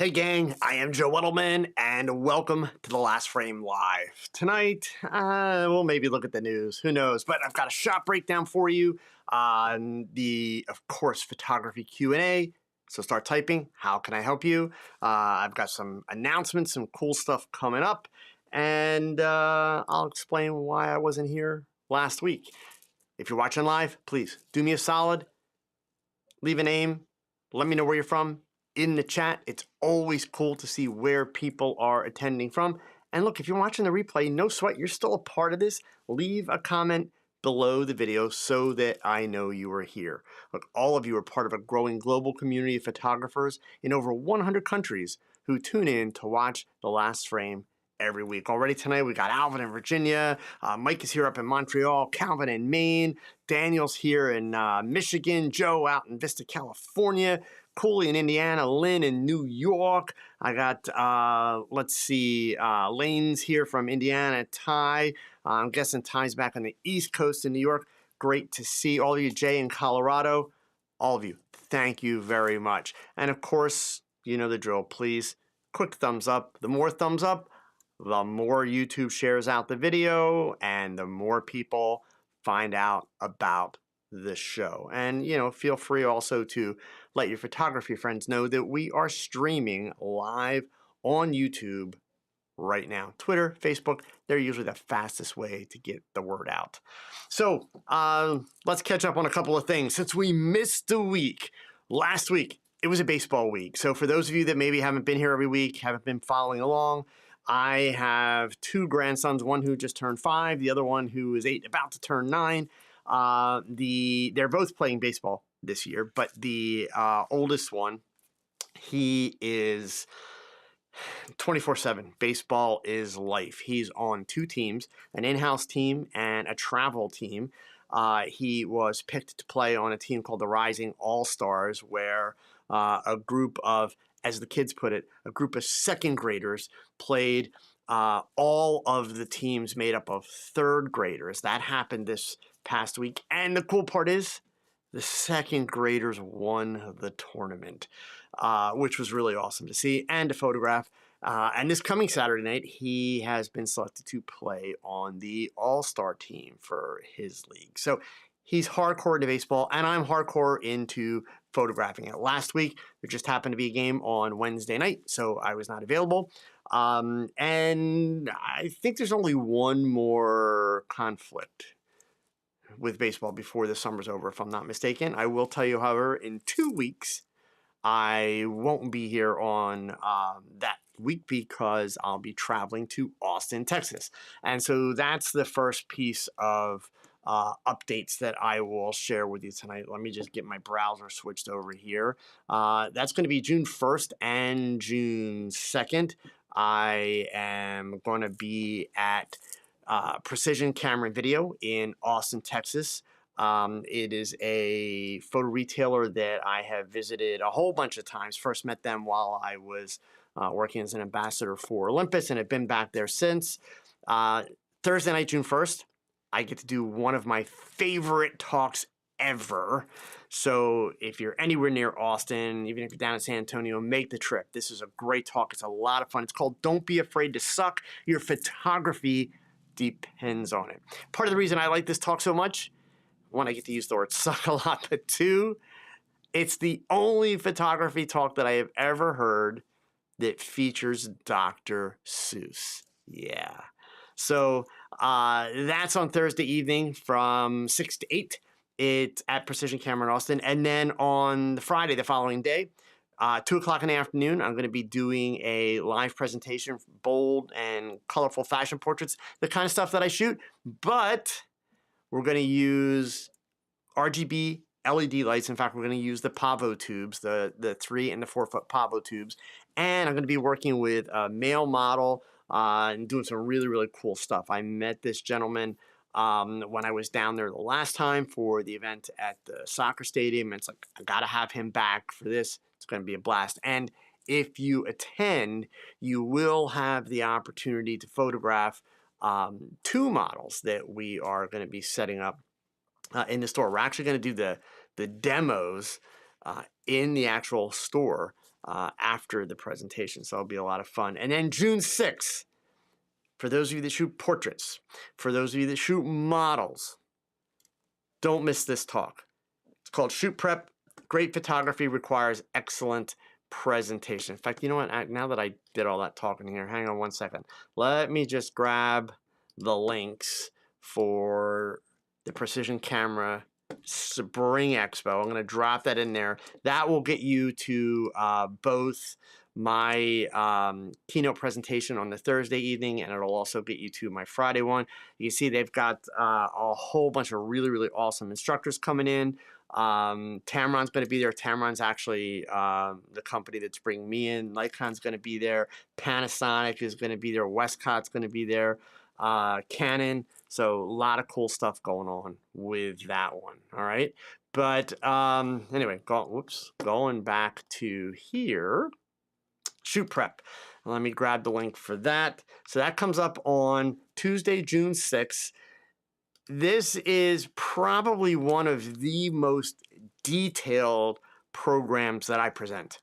Hey gang, I am Joe Edelman, and welcome to The Last Frame Live. Tonight, we'll maybe look at the news, who knows, but I've got a shot breakdown for you on the, of course, photography Q&A. So start typing, how can I help you? I've got some announcements, some cool stuff coming up, and I'll explain why I wasn't here last week. If you're watching live, please do me a solid, leave a name, let me know where you're from in the chat. It's always cool to see where people are attending from. And look, if you're watching the replay, no sweat, you're still a part of this. Leave a comment below the video so that I know you are here. Look, all of you are part of a growing global community of photographers in over 100 countries who tune in to watch The Last Frame every week. Already tonight, we got Alvin in Virginia, Mike is here up in Montreal, Calvin in Maine, Daniel's here in Michigan, Joe out in Vista, California, Cooley in Indiana, Lynn in New York. I got, Lane's here from Indiana, Ty. I'm guessing Ty's back on the East Coast in New York. Great to see all of you. Jay in Colorado, all of you, thank you very much. And of course, you know the drill, please, quick thumbs up. The more thumbs up, the more YouTube shares out the video and the more people find out about the show. And, you know, feel free also to let your photography friends know that we are streaming live on YouTube right now. Twitter, Facebook, they're usually the fastest way to get the word out. So let's catch up on a couple of things. Since we missed a week, last week, it was a baseball week. So for those of you that maybe haven't been here every week, haven't been following along, I have two grandsons, one who just turned 5, the other one who is 8, about to turn 9. They're both playing baseball this year, but the oldest one, he is 24/7. Baseball is life. He's on 2 teams, an in-house team and a travel team. He was picked to play on a team called the Rising All-Stars, where a group of, as the kids put it, a group of second graders played all of the teams made up of third graders. That happened this past week. And the cool part is the second graders won the tournament, which was really awesome to see and to photograph. And this coming Saturday night, he has been selected to play on the All-Star team for his league. So he's hardcore into baseball, and I'm hardcore into photographing it. Last week, there just happened to be a game on Wednesday night, so I was not available. And I think there's only one more conflict with baseball before the summer's over, if I'm not mistaken. I will tell you, however, in 2 weeks, I won't be here on that week because I'll be traveling to Austin, Texas. And so that's the first piece of updates that I will share with you tonight. Let me just get my browser switched over here. That's going to be June 1st and June 2nd. I am going to be at Precision Camera and Video in Austin, Texas. It is a photo retailer that I have visited a whole bunch of times. First met them while I was working as an ambassador for Olympus, and have been back there since. Thursday night, June 1st, I get to do one of my favorite talks ever. So if you're anywhere near Austin, even if you're down in San Antonio, make the trip. This is a great talk. It's a lot of fun. It's called Don't Be Afraid to Suck. Your photography depends on it. Part of the reason I like this talk so much, one, I get to use the word suck a lot, but 2, it's the only photography talk that I have ever heard that features Dr. Seuss. Yeah. So that's on Thursday evening from 6 to 8. It's at Precision Camera in Austin. And then on the Friday, the following day, 2 o'clock in the afternoon, I'm going to be doing a live presentation, bold and colorful fashion portraits, the kind of stuff that I shoot. But we're going to use RGB LED lights. In fact, we're going to use the Pavo tubes, the 3 and the 4 foot Pavo tubes. And I'm going to be working with a male model and doing some really, really cool stuff. I met this gentleman when I was down there the last time for the event at the soccer stadium. It's like, I got to have him back for this. It's going to be a blast. And if you attend, you will have the opportunity to photograph 2 models that we are going to be setting up in the store. We're actually going to do the demos in the actual store after the presentation. So it'll be a lot of fun. And then June 6th, for those of you that shoot portraits, for those of you that shoot models, don't miss this talk. It's called Shoot Prep. Great photography requires excellent presentation. In fact, you know what? Now that I did all that talking here, hang on one second. Let me just grab the links for the Precision Camera Spring Expo. I'm going to drop that in there. That will get you to both my keynote presentation on the Thursday evening, and it'll also get you to my Friday one. You can see they've got a whole bunch of really, really awesome instructors coming in. Tamron's going to be there. Tamron's actually the company that's bringing me in. Nikon's going to be there. Panasonic is going to be there. Westcott's going to be there. Canon. So a lot of cool stuff going on with that one. All right. But anyway, going back to here. Shoot Prep. Let me grab the link for that. So that comes up on Tuesday, June 6th. This is probably one of the most detailed programs that I present.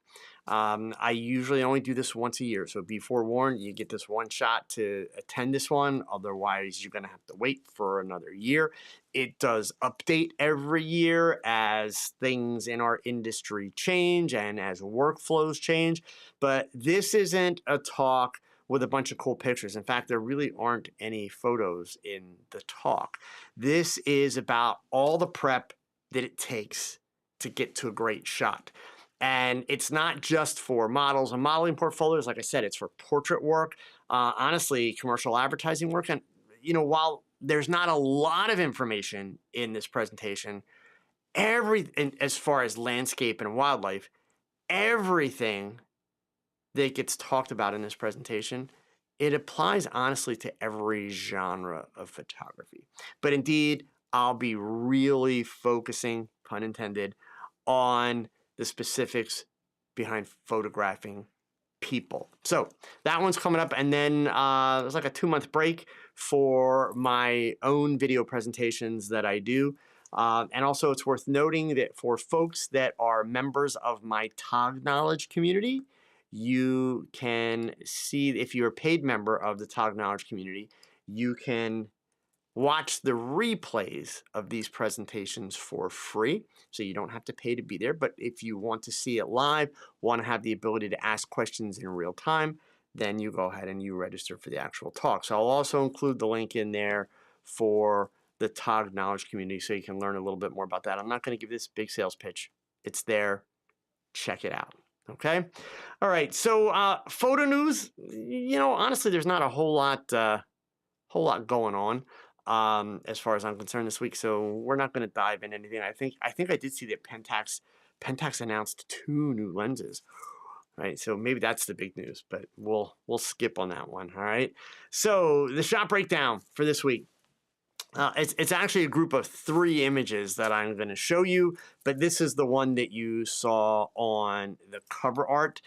I usually only do this once a year, so be forewarned, you get this one shot to attend this one. Otherwise, you're going to have to wait for another year. It does update every year as things in our industry change and as workflows change. But this isn't a talk with a bunch of cool pictures. In fact, there really aren't any photos in the talk. This is about all the prep that it takes to get to a great shot. And it's not just for models and modeling portfolios. Like I said, it's for portrait work, honestly, commercial advertising work. And, you know, while there's not a lot of information in this presentation, as far as landscape and wildlife, everything that gets talked about in this presentation, it applies honestly to every genre of photography. But indeed, I'll be really focusing, pun intended, on the specifics behind photographing people. So that one's coming up, and then there's like a 2-month break for my own video presentations that I do. And also it's worth noting that for folks that are members of my Tog Knowledge community, you can see, if you're a paid member of the Tog Knowledge community, you can watch the replays of these presentations for free. So you don't have to pay to be there. But if you want to see it live, want to have the ability to ask questions in real time, then you go ahead and you register for the actual talk. So I'll also include the link in there for the Tog Knowledge community so you can learn a little bit more about that. I'm not going to give this big sales pitch. It's there. Check it out. Okay. All right. So photo news, you know, honestly, there's not a whole lot going on as far as I'm concerned this week. So we're not going to dive into anything. I think I did see that Pentax announced 2 new lenses. Right. So maybe that's the big news, but we'll skip on that one. All right. So the shot breakdown for this week. It's actually a group of 3 images that I'm going to show you, but this is the one that you saw on the cover art.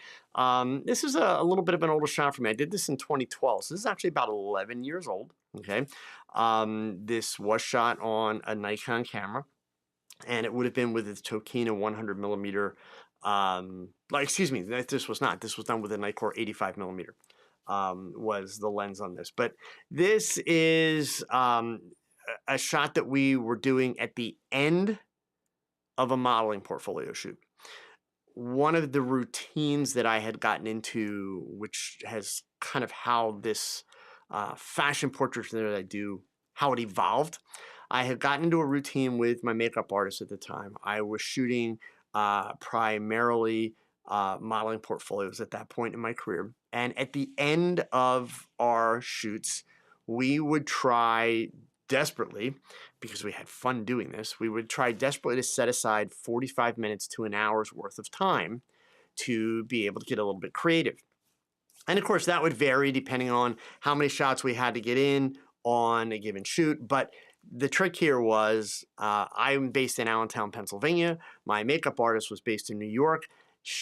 This is a little bit of an older shot for me. I did this in 2012, so this is actually about 11 years old. Okay, this was shot on a Nikon camera, and it would have been with its Tokina 100 millimeter. Excuse me, this was not. This was done with a Nikkor 85 millimeter. Was the lens on this, but this is a shot that we were doing at the end of a modeling portfolio shoot. One of the routines that I had gotten into, which has kind of how this fashion portrait that I do, how it evolved. I had gotten into a routine with my makeup artist at the time. I was shooting primarily modeling portfolios at that point in my career. And at the end of our shoots, we would try desperately, because we had fun doing this, we would try desperately to set aside 45 minutes to an hour's worth of time to be able to get a little bit creative. And of course, that would vary depending on how many shots we had to get in on a given shoot. But the trick here was I'm based in Allentown, Pennsylvania. My makeup artist was based in New York.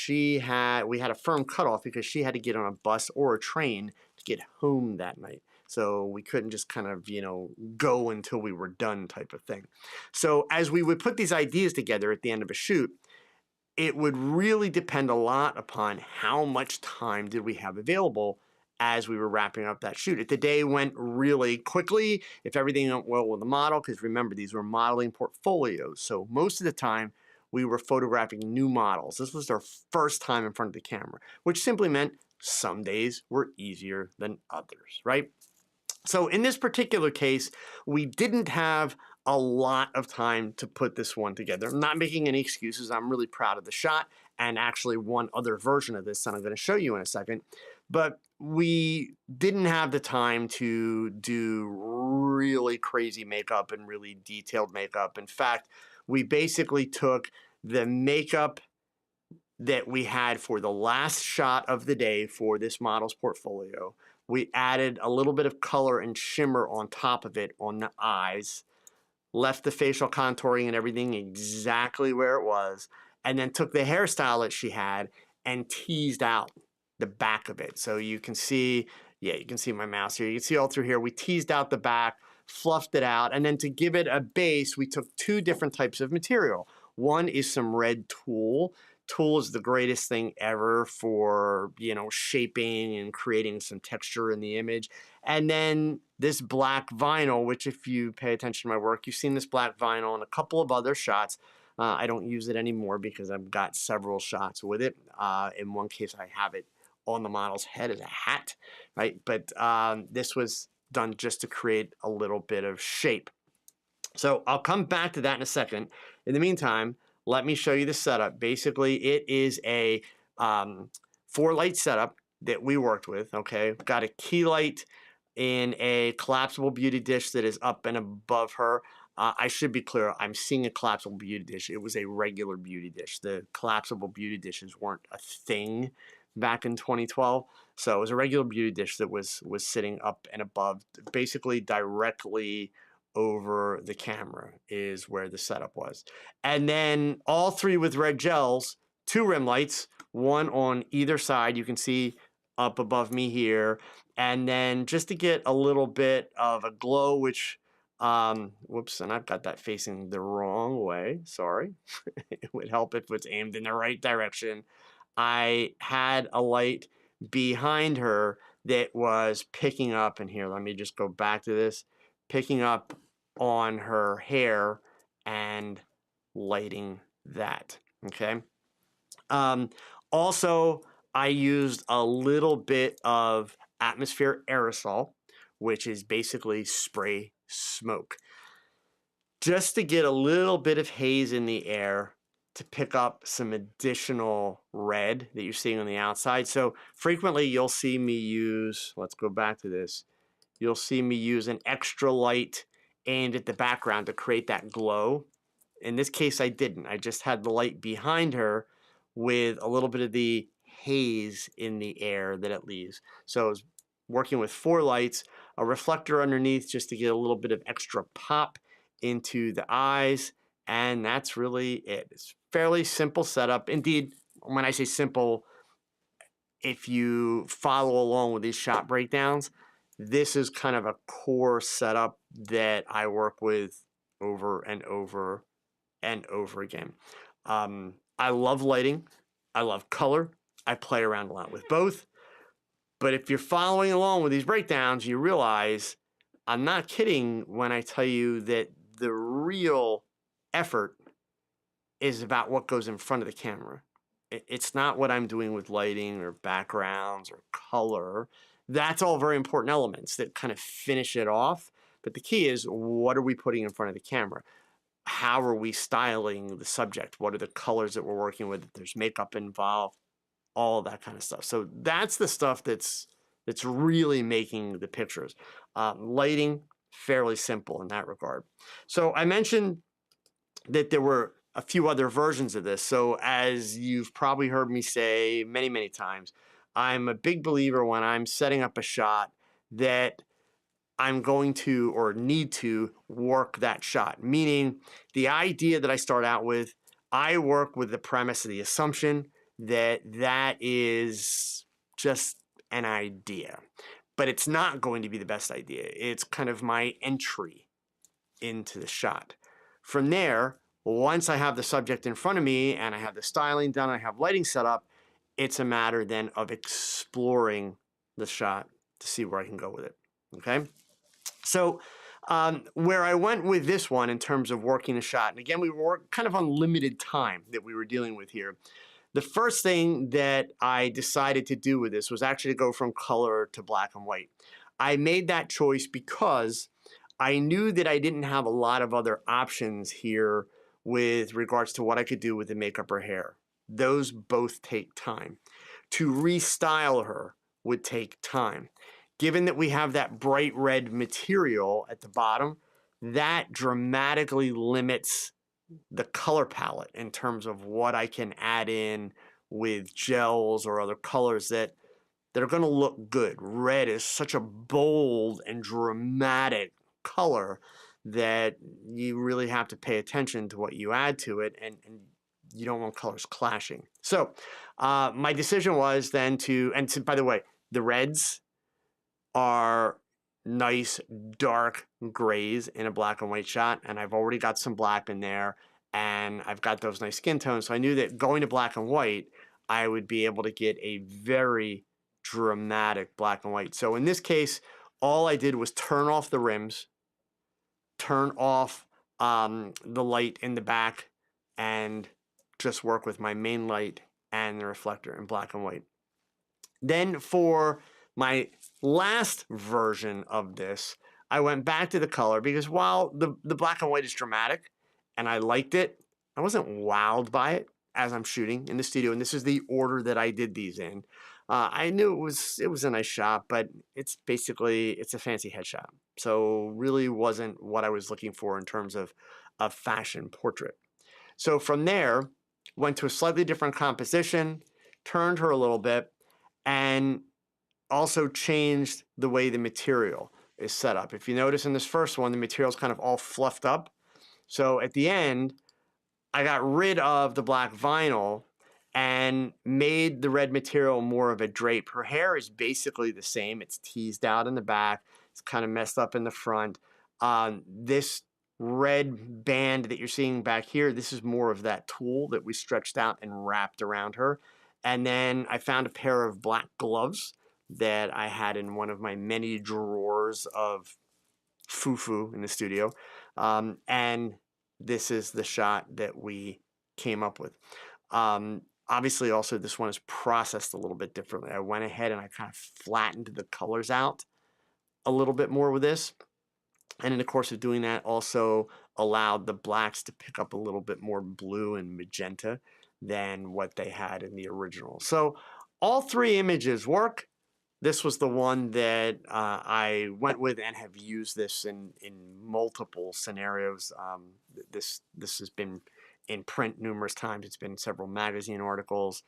We had a firm cutoff because she had to get on a bus or a train to get home that night. So we couldn't just kind of, go until we were done type of thing. So as we would put these ideas together at the end of a shoot, it would really depend a lot upon how much time did we have available as we were wrapping up that shoot. If the day went really quickly, if everything went well with the model, because remember, these were modeling portfolios. So most of the time, we were photographing new models. This was our first time in front of the camera, which simply meant some days were easier than others, right? So in this particular case, we didn't have a lot of time to put this one together. I'm not making any excuses. I'm really proud of the shot, and actually one other version of this that I'm going to show you in a second. But we didn't have the time to do really crazy makeup and really detailed makeup. In fact, we basically took the makeup that we had for the last shot of the day for this model's portfolio. We added a little bit of color and shimmer on top of it on the eyes, left the facial contouring and everything exactly where it was, and then took the hairstyle that she had and teased out the back of it. So you can see, yeah, you can see my mouse here. You can see all through here. We teased out the back, fluffed it out, and then to give it a base, we took two different types of material. One is some red tulle. Tulle is the greatest thing ever for, shaping and creating some texture in the image. And then this black vinyl, which if you pay attention to my work, you've seen this black vinyl in a couple of other shots. I don't use it anymore because I've got several shots with it. In one case, I have it on the model's head as a hat, right? But this was done just to create a little bit of shape. So I'll come back to that in a second. In the meantime, let me show you the setup. Basically, it is a 4-light setup that we worked with, okay? Got a key light in a collapsible beauty dish that is up and above her. I should be clear, I'm seeing a collapsible beauty dish. It was a regular beauty dish. The collapsible beauty dishes weren't a thing back in 2012. So it was a regular beauty dish that was sitting up and above, basically directly over the camera is where the setup was. And then all three with red gels, 2 rim lights, one on either side. You can see up above me here. And then just to get a little bit of a glow, which, whoops, and I've got that facing the wrong way. Sorry. It would help if it's aimed in the right direction. I had a light behind her that was picking up, and here, let me just go back to this, picking up on her hair and lighting that, okay? Also, I used a little bit of atmosphere aerosol, which is basically spray smoke, just to get a little bit of haze in the air to pick up some additional red that you're seeing on the outside. So frequently you'll see me use, let's go back to this, you'll see me use an extra light aimed at the background to create that glow. In this case, I didn't. I just had the light behind her with a little bit of the haze in the air that it leaves. So I was working with 4 lights, a reflector underneath just to get a little bit of extra pop into the eyes, and that's really it. It's fairly simple setup. Indeed, when I say simple, if you follow along with these shot breakdowns, this is kind of a core setup that I work with over and over and over again. I love lighting. I love color. I play around a lot with both. But if you're following along with these breakdowns, you realize I'm not kidding when I tell you that the real effort is about what goes in front of the camera. It's not what I'm doing with lighting or backgrounds or color. That's all very important elements that kind of finish it off. But the key is, what are we putting in front of the camera? How are we styling the subject? What are the colors that we're working with? If there's makeup involved, all of that kind of stuff. So that's the stuff that's really making the pictures. Lighting, fairly simple in that regard. So I mentioned that there were a few other versions of this. So as you've probably heard me say many, many times, I'm a big believer when I'm setting up a shot that I'm going to or need to work that shot. Meaning the idea that I start out with, I work with the premise of the assumption that that is just an idea. But it's not going to be the best idea. It's kind of my entry into the shot. From there, Once I have the subject in front of me and I have the styling done, I have lighting set up, it's a matter then of exploring the shot to see where I can go with it. Okay. So where I went with this one in terms of working a shot, and again, we were kind of on limited time that we were dealing with here. The first thing that I decided to do with this was actually to go from color to black and white. I made that choice because I knew that I didn't have a lot of other options here with regards to what I could do with the makeup or hair. Those both take time. To restyle her would take time. Given that we have that bright red material at the bottom, that dramatically limits the color palette in terms of what I can add in with gels or other colors that are going to look good. Red is such a bold and dramatic color that you really have to pay attention to what you add to it, and you don't want colors clashing. So my decision was then by the way, the reds are nice dark grays in a black and white shot, and I've already got some black in there, and I've got those nice skin tones. So I knew that going to black and white, I would be able to get a very dramatic black and white. So in this case, all I did was turn off the rims, turn off the light in the back, and just work with my main light and the reflector in black and white. Then for my last version of this, I went back to the color because while the black and white is dramatic and I liked it, I wasn't wowed by it as I'm shooting in the studio. And this is the order that I did these in. I knew it was a nice shot, but it's a fancy headshot. So really wasn't what I was looking for in terms of a fashion portrait. So from there, went to a slightly different composition, turned her a little bit, and also changed the way the material is set up. If you notice in this first one, the material is kind of all fluffed up. So at the end, I got rid of the black vinyl and made the red material more of a drape. Her hair is basically the same. It's teased out in the back. It's kind of messed up in the front. This red band that you're seeing back here, this is more of that tulle that we stretched out and wrapped around her. And then I found a pair of black gloves that I had in one of my many drawers of foo-foo in the studio. And this is the shot that we came up with. Obviously, also, this one is processed a little bit differently. I went ahead and I kind of flattened the colors out a little bit more with this. And in the course of doing that, also allowed the blacks to pick up a little bit more blue and magenta than what they had in the original. So all three images work. This was the one that I went with and have used this in multiple scenarios. This has been in print numerous times. It's been in several magazine articles.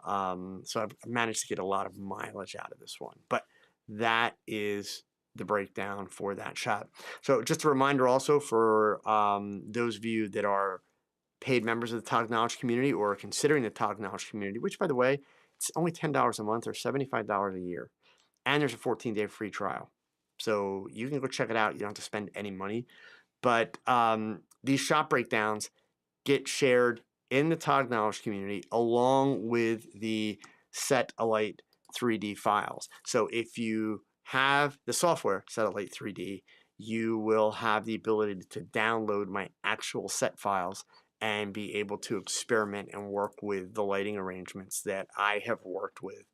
So I've managed to get a lot of mileage out of this one. But that is the breakdown for that shot. So just a reminder also for those of you that are paid members of the Tog Knowledge community or considering the Tog Knowledge community, which, by the way, it's only $10 a month or $75 a year. And there's a 14-day free trial. So you can go check it out. You don't have to spend any money. But these shot breakdowns get shared in the Tog Knowledge community along with the Set Alight 3D files. So if you have the software Set Alight 3D, you will have the ability to download my actual set files and be able to experiment and work with the lighting arrangements that I have worked with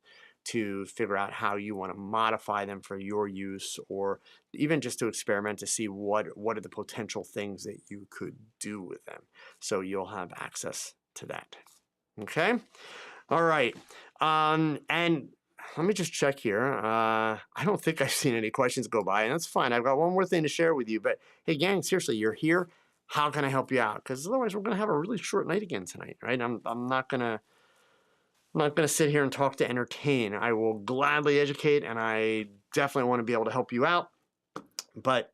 to figure out how you want to modify them for your use, or even just to experiment to see what are the potential things that you could do with them. So you'll have access to that. Okay. All right. And let me just check here. I don't think I've seen any questions go by, and that's fine. I've got one more thing to share with you. But hey, gang, seriously, you're here. How can I help you out? Because otherwise, we're going to have a really short night again tonight, right? I'm not going to sit here and talk to entertain. I will gladly educate, and I definitely want to be able to help you out. But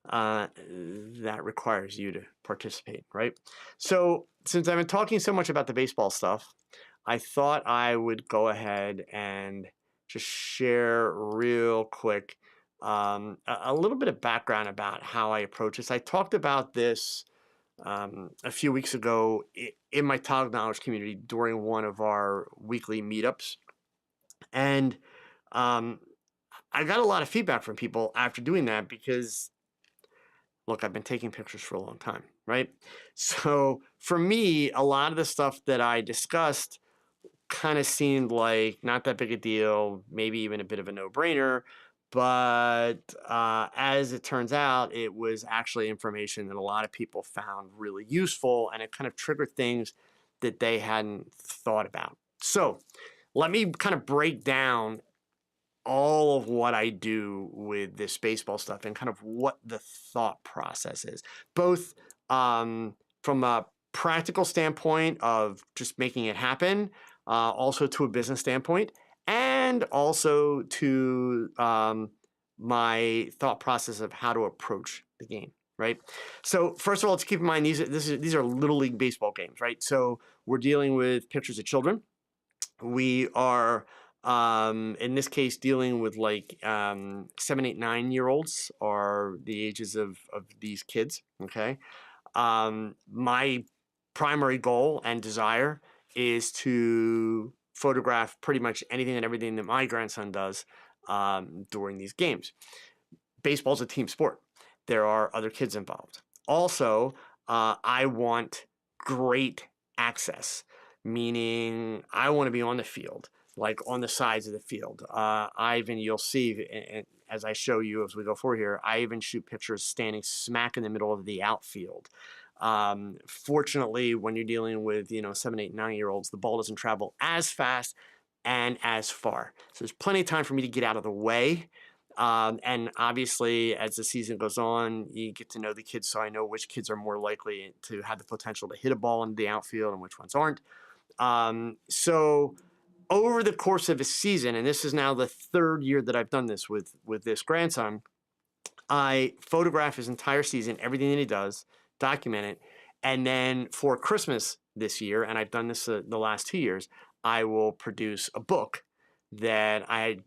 that requires you to participate, right? So since I've been talking so much about the baseball stuff, I thought I would go ahead and just share real quick a little bit of background about how I approach this. I talked about this a few weeks ago in my Tog Knowledge community during one of our weekly meetups. And um, I got a lot of feedback from people after doing that because, look, I've been taking pictures for a long time, right? So for me, a lot of the stuff that I discussed kind of seemed like not that big a deal, maybe even a bit of a no-brainer. But as it turns out, it was actually information that a lot of people found really useful, and it kind of triggered things that they hadn't thought about. So let me kind of break down all of what I do with this baseball stuff and kind of what the thought process is, both from a practical standpoint of just making it happen, also to a business standpoint, and also to my thought process of how to approach the game. Right. So first of all, let's keep in mind these are little league baseball games, right? So we're dealing with pictures of children. We are in this case dealing with like 7, 8, 9 year olds are the ages of these kids. Okay. My primary goal and desire is to photograph pretty much anything and everything that my grandson does during these games. Baseball's a team sport. There are other kids involved. Also, I want great access, meaning I want to be on the field, like on the sides of the field. I even, you'll see, and as I show you as we go forward here, I even shoot pictures standing smack in the middle of the outfield. Fortunately, when you're dealing with 7, 8, 9 year olds, the ball doesn't travel as fast and as far. So there's plenty of time for me to get out of the way. And obviously, as the season goes on, you get to know the kids, so I know which kids are more likely to have the potential to hit a ball into the outfield and which ones aren't. So over the course of a season, and this is now the third year that I've done this with this grandson, I photograph his entire season, everything that he does, document it, and then for Christmas this year, and I've done this the last 2 years, I will produce a book that I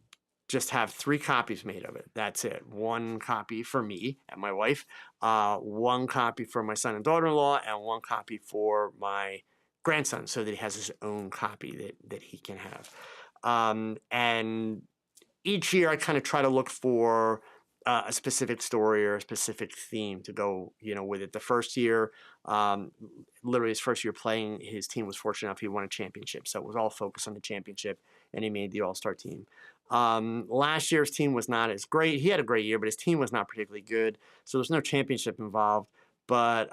just have 3 copies made of it. That's it. 1 copy for me and my wife, 1 copy for my son and daughter-in-law, and 1 copy for my grandson, so that he has his own copy that he can have. And each year I kind of try to look for a specific story or a specific theme to go, with it. The first year, literally his first year playing, his team was fortunate enough he won a championship, so it was all focused on the championship, and he made the All-Star team. Last year's team was not as great. He had a great year, but his team was not particularly good, so there's no championship involved. But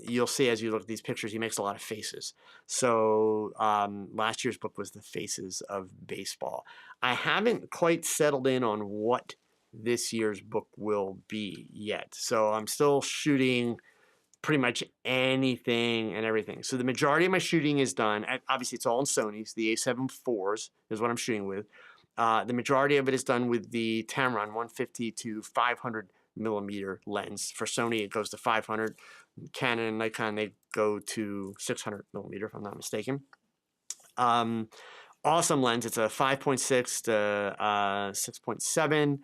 you'll see as you look at these pictures, he makes a lot of faces. So last year's book was The Faces of Baseball. I haven't quite settled in on what this year's book will be yet. So I'm still shooting pretty much anything and everything. So the majority of my shooting is done. Obviously, it's all in Sony's. The A7 IVs is what I'm shooting with. The majority of it is done with the Tamron 150 to 500 millimeter lens. For Sony, it goes to 500. Canon and Nikon, they go to 600 millimeter, if I'm not mistaken. Awesome lens. It's a 5.6 to 6.7.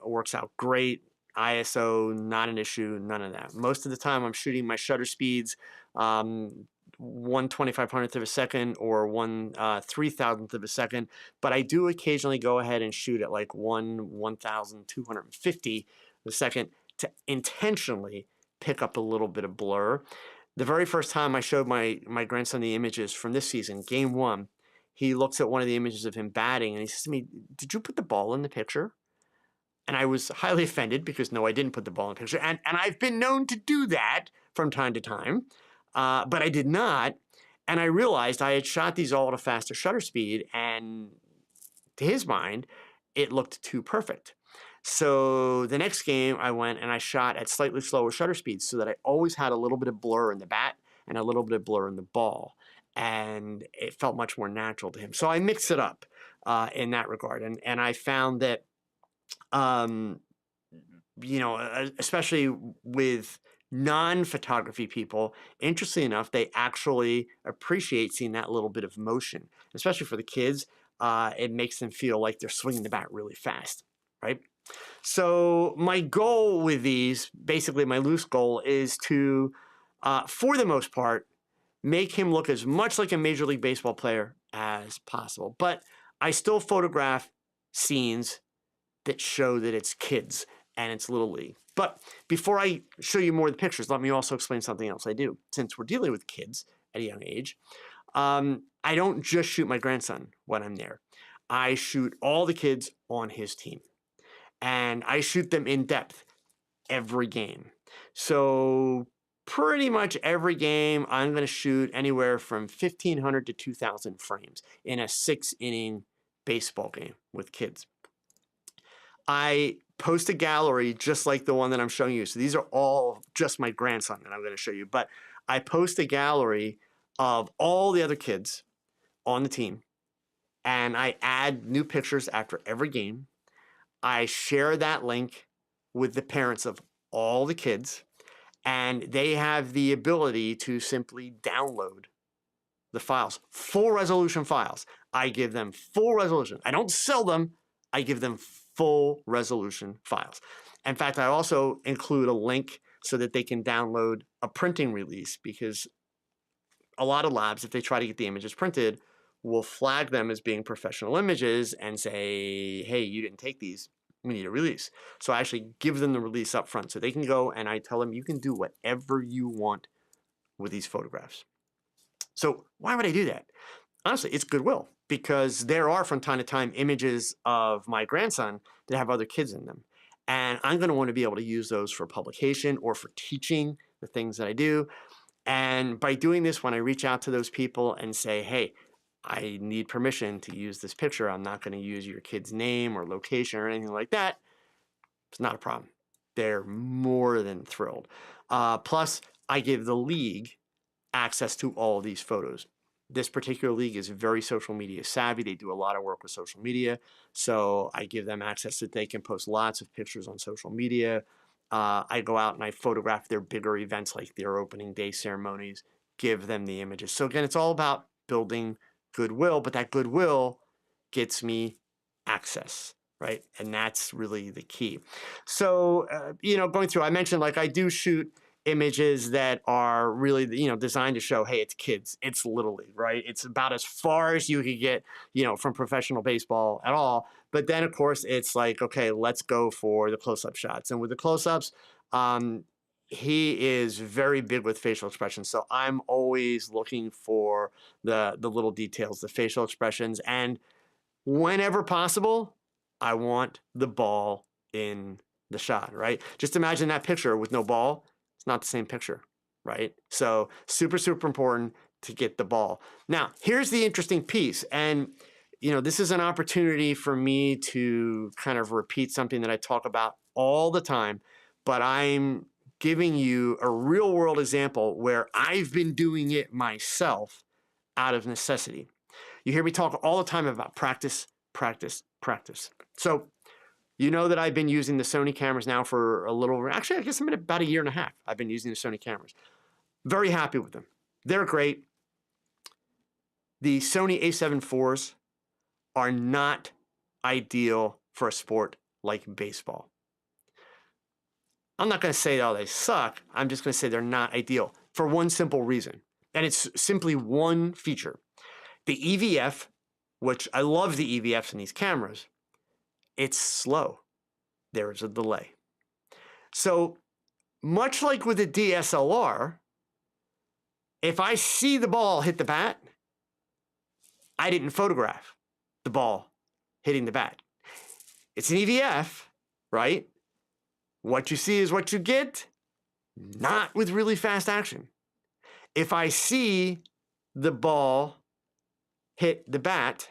Works out great. ISO, not an issue, none of that. Most of the time I'm shooting my shutter speeds 1/2500th of a second or 1/3000th of a second, but I do occasionally go ahead and shoot at like 1/1250 a second to intentionally pick up a little bit of blur. The very first time I showed my grandson the images from this season, game 1, he looks at one of the images of him batting and he says to me, "Did you put the ball in the picture?" And I was highly offended because no, I didn't put the ball in the picture. And I've been known to do that from time to time, but I did not. And I realized I had shot these all at a faster shutter speed, and to his mind, it looked too perfect. So the next game I went and I shot at slightly slower shutter speeds so that I always had a little bit of blur in the bat and a little bit of blur in the ball. And it felt much more natural to him. So I mixed it up in that regard. And I found that especially with non-photography people, interestingly enough, they actually appreciate seeing that little bit of motion. Especially for the kids, it makes them feel like they're swinging the bat really fast, right? So my goal with these, basically my loose goal, is to for the most part, make him look as much like a Major League Baseball player as possible. But I still photograph scenes that show that it's kids and it's Little League. But before I show you more of the pictures, let me also explain something else I do. Since we're dealing with kids at a young age, I don't just shoot my grandson when I'm there. I shoot all the kids on his team. And I shoot them in depth every game. So pretty much every game, I'm going to shoot anywhere from 1,500 to 2,000 frames in a 6-inning baseball game with kids. I post a gallery just like the one that I'm showing you. So these are all just my grandson that I'm going to show you. But I post a gallery of all the other kids on the team, and I add new pictures after every game. I share that link with the parents of all the kids, and they have the ability to simply download the files, full resolution files. I give them full resolution. I don't sell them. I give them full resolution files. In fact, I also include a link so that they can download a printing release, because a lot of labs, if they try to get the images printed, will flag them as being professional images and say, hey, you didn't take these. We need a release. So I actually give them the release up front so they can go, and I tell them you can do whatever you want with these photographs. So why would I do that? Honestly, it's goodwill, because there are from time to time images of my grandson that have other kids in them. And I'm going to want to be able to use those for publication or for teaching the things that I do. And by doing this, when I reach out to those people and say, hey, I need permission to use this picture, I'm not going to use your kid's name or location or anything like that, it's not a problem. They're more than thrilled. Plus, I give the league access to all of these photos. This particular league is very social media savvy. They do a lot of work with social media. So I give them access so that they can post lots of pictures on social media. I go out and I photograph their bigger events like their opening day ceremonies, give them the images. So again, it's all about building goodwill, but that goodwill gets me access, right? And that's really the key. So, going through, I mentioned like I do shoot images that are really, designed to show, hey, it's kids, it's Little League, right? It's about as far as you could get, from professional baseball at all. But then, of course, it's like, okay, let's go for the close-up shots. And with the close-ups, he is very big with facial expressions. So I'm always looking for the little details, the facial expressions. And whenever possible, I want the ball in the shot, right? Just imagine that picture with no ball. It's not the same picture, right? So super, super important to get the ball. Now, here's the interesting piece. And, this is an opportunity for me to kind of repeat something that I talk about all the time, but I'm giving you a real world example where I've been doing it myself out of necessity. You hear me talk all the time about practice, practice, practice. So you know that I've been using the Sony cameras now for a little, actually, I guess I'm in about a year and a half. I've been using the Sony cameras. Very happy with them. They're great. The Sony A7 IVs are not ideal for a sport like baseball. I'm not going to say, oh, they suck. I'm just going to say they're not ideal for one simple reason. And it's simply one feature. The EVF, which I love the EVFs in these cameras, it's slow. There is a delay. So much like with a DSLR, if I see the ball hit the bat, I didn't photograph the ball hitting the bat. It's an EVF, right? What you see is what you get, not with really fast action. If I see the ball hit the bat,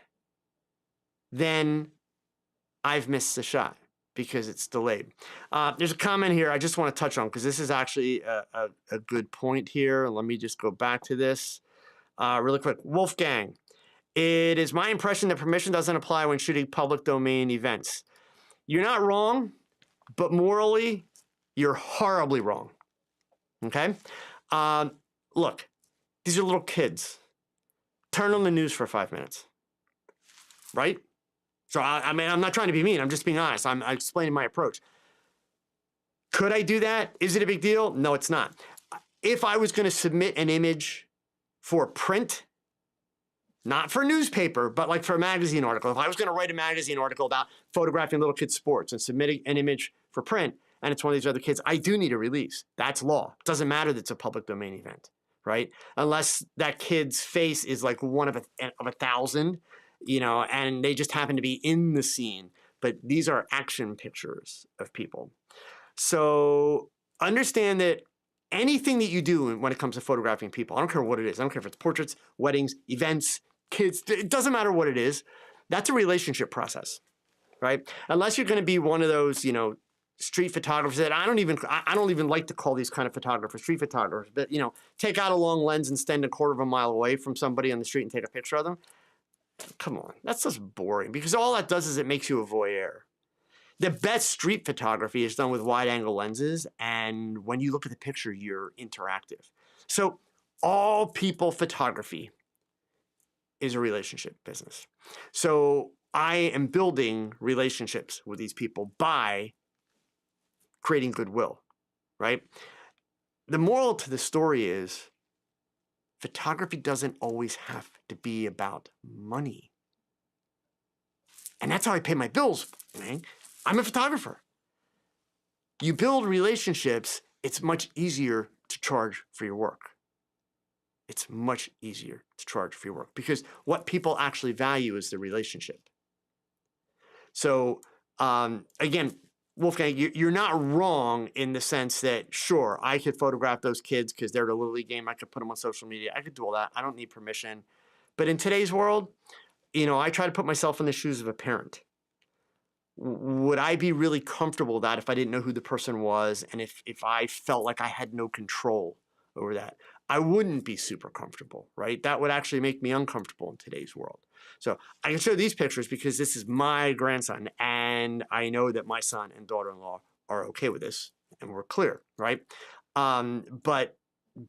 then I've missed the shot because it's delayed. There's a comment here I just want to touch on because this is actually a good point here. Let me just go back to this really quick. Wolfgang, it is my impression that permission doesn't apply when shooting public domain events. You're not wrong, but morally, you're horribly wrong. Okay? Look, these are little kids. Turn on the news for 5 minutes. Right? So, I mean, I'm not trying to be mean. I'm just being honest. I'm explaining my approach. Could I do that? Is it a big deal? No, it's not. if I was going to submit an image for print, not for newspaper, but like for a magazine article, if I was going to write a magazine article about photographing little kids' sports and submitting an image for print, and it's one of these other kids, I do need a release. That's law. It doesn't matter that it's a public domain event, right? Unless that kid's face is like one of 1,000, and they just happen to be in the scene. But these are action pictures of people. So understand that anything that you do when it comes to photographing people, I don't care what it is. I don't care if it's portraits, weddings, events, kids, it doesn't matter what it is. That's a relationship process, right? Unless you're going to be one of those, street photographers that I don't even like to call these kind of photographers street photographers, but, take out a long lens and stand a quarter of a mile away from somebody on the street and take a picture of them. Come on, that's just boring, because all that does is it makes you a voyeur. The best street photography is done with wide angle lenses, and when you look at the picture, you're interactive. So all people photography is a relationship business. So I am building relationships with these people by creating goodwill, right? The moral to the story is photography doesn't always have to be about money. And that's how I pay my bills, man. I'm a photographer. You build relationships, it's much easier to charge for your work. It's much easier to charge for your work because what people actually value is the relationship. So again, Wolfgang, you're not wrong in the sense that, sure, I could photograph those kids because they're at a Little League game. I could put them on social media. I could do all that. I don't need permission. But in today's world, I try to put myself in the shoes of a parent. Would I be really comfortable with that if I didn't know who the person was and if I felt like I had no control over that? I wouldn't be super comfortable, right? That would actually make me uncomfortable in today's world. So I can show these pictures because this is my grandson, and I know that my son and daughter-in-law are okay with this, and we're clear, right? But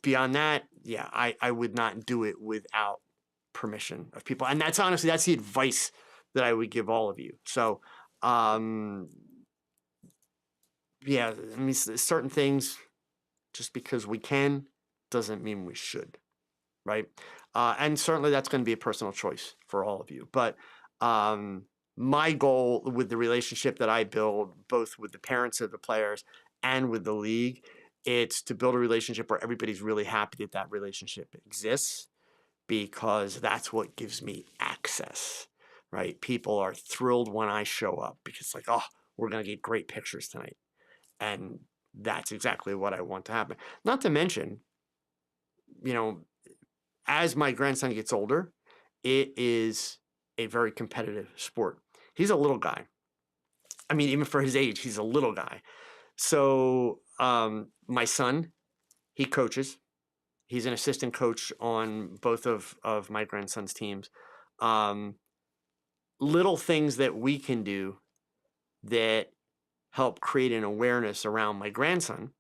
beyond that, yeah, I would not do it without permission of people. And that's the advice that I would give all of you. So yeah, I mean, certain things, just because we can, doesn't mean we should, right? And certainly that's going to be a personal choice for all of you. But my goal with the relationship that I build, both with the parents of the players and with the league, it's to build a relationship where everybody's really happy that that relationship exists, because that's what gives me access. Right? People are thrilled when I show up because like, oh, we're going to get great pictures tonight. And that's exactly what I want to happen. Not to mention, as my grandson gets older, it is a very competitive sport. He's a little guy. I mean, even for his age, he's a little guy. So my son, he coaches. He's an assistant coach on both of my grandson's teams. Little things that we can do that help create an awareness around my grandson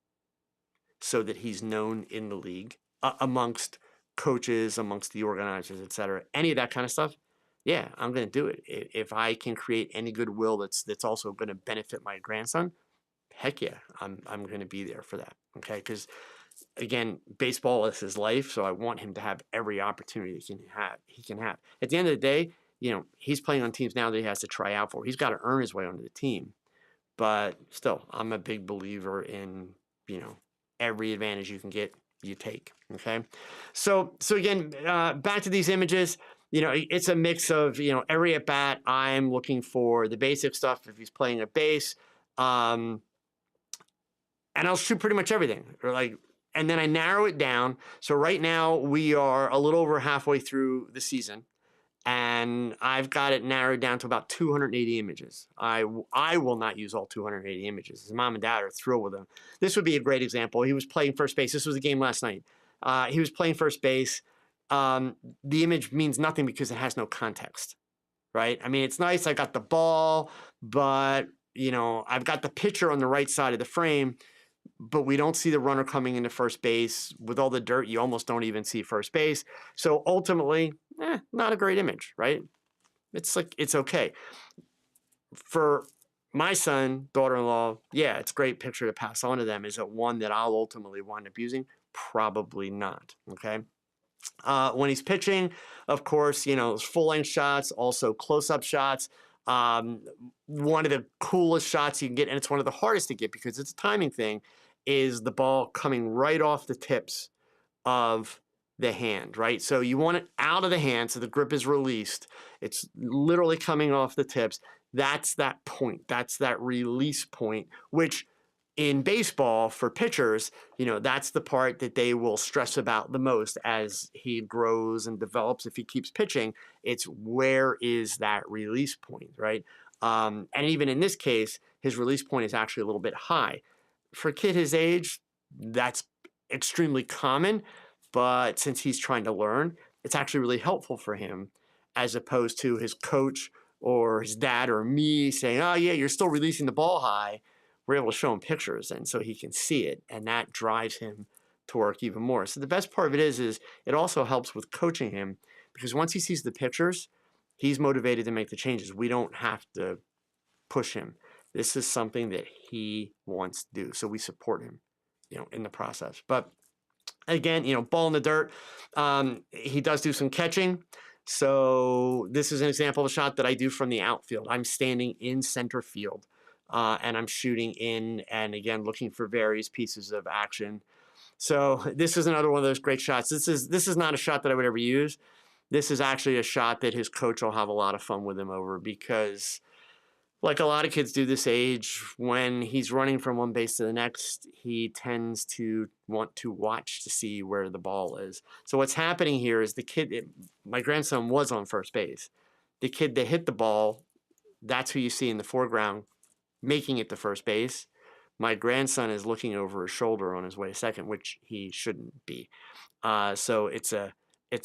so that he's known in the league amongst coaches, amongst the organizers, etc. Any of that kind of stuff, yeah, I'm going to do it. If I can create any goodwill that's also going to benefit my grandson, heck yeah, I'm going to be there for that. Okay, because again, baseball is his life, so I want him to have every opportunity he can have. At the end of the day, he's playing on teams now that he has to try out for. He's got to earn his way onto the team. But still, I'm a big believer in, every advantage you can get, you take. Okay. So again, back to these images, it's a mix of, every at bat, I'm looking for the basic stuff if he's playing a base. And I'll shoot pretty much everything. And then I narrow it down. So right now we are a little over halfway through the season, and I've got it narrowed down to about 280 images. I will not use all 280 images. His mom and dad are thrilled with him. This would be a great example. He was playing first base. This was the game last night. He was playing first base. The image means nothing because it has no context, right? I mean, it's nice. I got the ball, but, I've got the pitcher on the right side of the frame, but we don't see the runner coming into first base. With all the dirt, you almost don't even see first base. So ultimately, not a great image, right? It's okay. For my son, daughter-in-law, yeah, it's a great picture to pass on to them. Is it one that I'll ultimately wind up using? Probably not. Okay. When he's pitching, of course, full length shots, also close up shots. Um, One of the coolest shots you can get, and it's one of the hardest to get because it's a timing thing, is the ball coming right off the tips of the hand, right? So you want it out of the hand so the grip is released. It's literally coming off the tips. That's that point. That's that release point, which in baseball for pitchers, that's the part that they will stress about the most as he grows and develops. If he keeps pitching, it's where is that release point, right? And even in this case, his release point is actually a little bit high. For a kid his age, that's extremely common, but since he's trying to learn, it's actually really helpful for him as opposed to his coach or his dad or me saying, oh, yeah, you're still releasing the ball high. We're able to show him pictures, and so he can see it, and that drives him to work even more. So the best part of it is it also helps with coaching him because once he sees the pictures, he's motivated to make the changes. We don't have to push him. This is something that he wants to do, so we support him, in the process. But again, ball in the dirt. He does do some catching. So this is an example of a shot that I do from the outfield. I'm standing in center field, and I'm shooting in, and again, looking for various pieces of action. So this is another one of those great shots. This is not a shot that I would ever use. This is actually a shot that his coach will have a lot of fun with him over because like a lot of kids do this age, when he's running from one base to the next, he tends to want to watch to see where the ball is. So what's happening here is my grandson was on first base. The kid that hit the ball, that's who you see in the foreground making it to first base. My grandson is looking over his shoulder on his way to second, which he shouldn't be. So it's a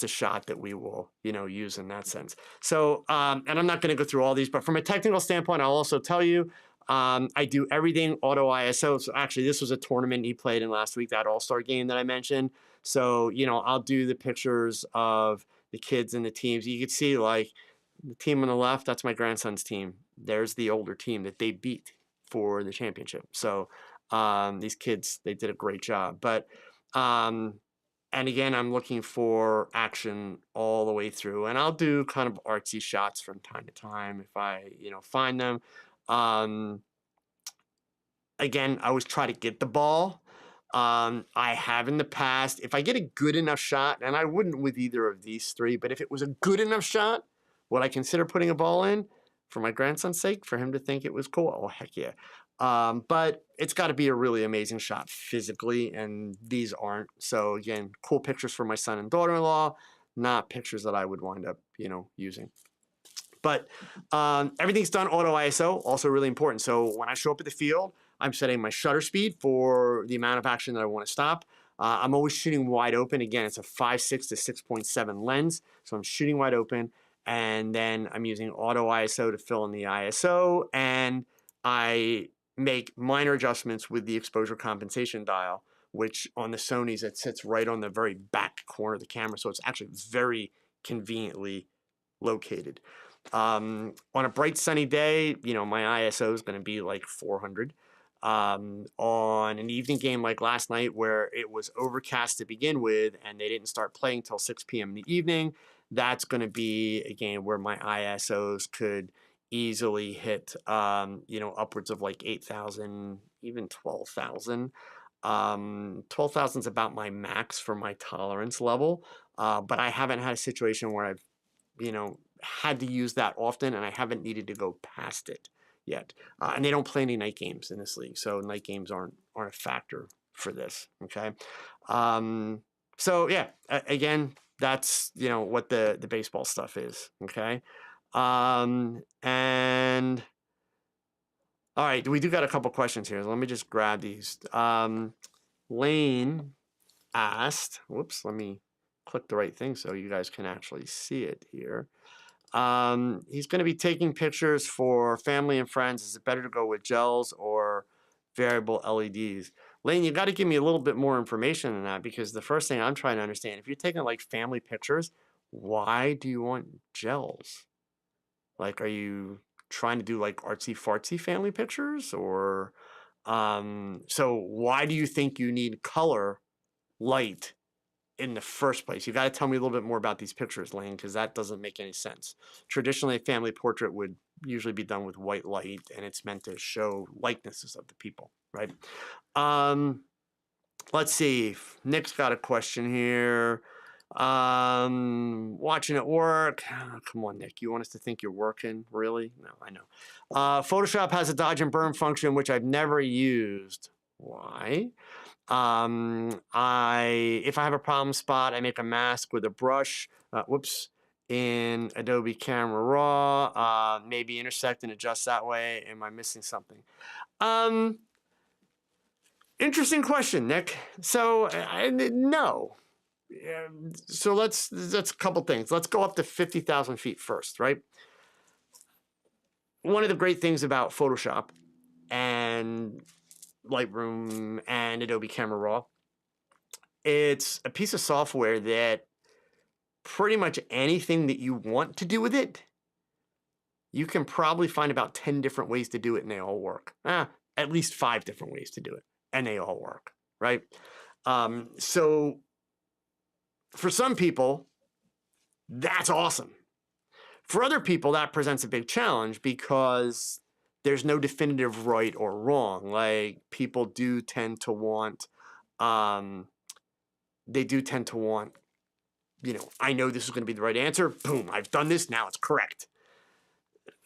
shot that we will, use in that sense. So, and I'm not going to go through all these, but from a technical standpoint, I'll also tell you, I do everything auto ISO. So actually, this was a tournament he played in last week, that All-Star game that I mentioned. So, I'll do the pictures of the kids and the teams. You can see like the team on the left, that's my grandson's team. There's the older team that they beat for the championship. So these kids, they did a great job. But and again, I'm looking for action all the way through, and I'll do kind of artsy shots from time to time if I, find them. Um, Again, I always try to get the ball. I have in the past, if I get a good enough shot, and I wouldn't with either of these three, but if it was a good enough shot, would I consider putting a ball in for my grandson's sake, for him to think it was cool? Oh, heck yeah. But it's got to be a really amazing shot physically, and these aren't. So again, cool pictures for my son and daughter-in-law, not pictures that I would wind up, using. But everything's done auto ISO, also really important. So when I show up at the field, I'm setting my shutter speed for the amount of action that I want to stop. I'm always shooting wide open. Again, it's a 5.6 to 6.7 lens, so I'm shooting wide open, and then I'm using auto ISO to fill in the ISO, and I make minor adjustments with the exposure compensation dial, which on the Sonys, it sits right on the very back corner of the camera, so it's actually very conveniently located. On a bright sunny day, my ISO is going to be like 400. On an evening game like last night where it was overcast to begin with and they didn't start playing till 6 p.m. in the evening, that's going to be a game where my ISOs could easily hit, upwards of like 8,000, even 12,000. 12,000 is about my max for my tolerance level, but I haven't had a situation where I've, had to use that often, and I haven't needed to go past it yet. And they don't play any night games in this league, so night games aren't a factor for this. Okay, so yeah, again, that's what the baseball stuff is. Okay, and all right, we do got a couple questions here. So let me just grab these. Lane asked, whoops, let me click the right thing so you guys can actually see it here. He's going to be taking pictures for family and friends. Is it better to go with gels or variable LEDs? Lane, you got to give me a little bit more information than that, because the first thing I'm trying to understand, if you're taking like family pictures, why do you want gels? Like, are you trying to do like artsy fartsy family pictures, or so why do you think you need color light in the first place? You got to tell me a little bit more about these pictures, Lane, because that doesn't make any sense. Traditionally, a family portrait would usually be done with white light, and it's meant to show likenesses of the people, right? Let's see. Nick's got a question here. Watching it work. Oh, come on, Nick. You want us to think you're working? Really? No, I know. Photoshop has a dodge and burn function, which I've never used. Why? If I have a problem spot, I make a mask with a brush. In Adobe Camera Raw. Maybe intersect and adjust that way. Am I missing something? Interesting question, Nick. So no. So that's a couple things. Let's go up to 50,000 feet first, right? One of the great things about Photoshop and Lightroom and Adobe Camera Raw, it's a piece of software that pretty much anything that you want to do with it, you can probably find about 10 different ways to do it and they all work. At least 5 different ways to do it and they all work, right? So for some people, that's awesome. For other people, that presents a big challenge because there's no definitive right or wrong. Like people do tend to want, I know this is going to be the right answer. Boom, I've done this. Now it's correct.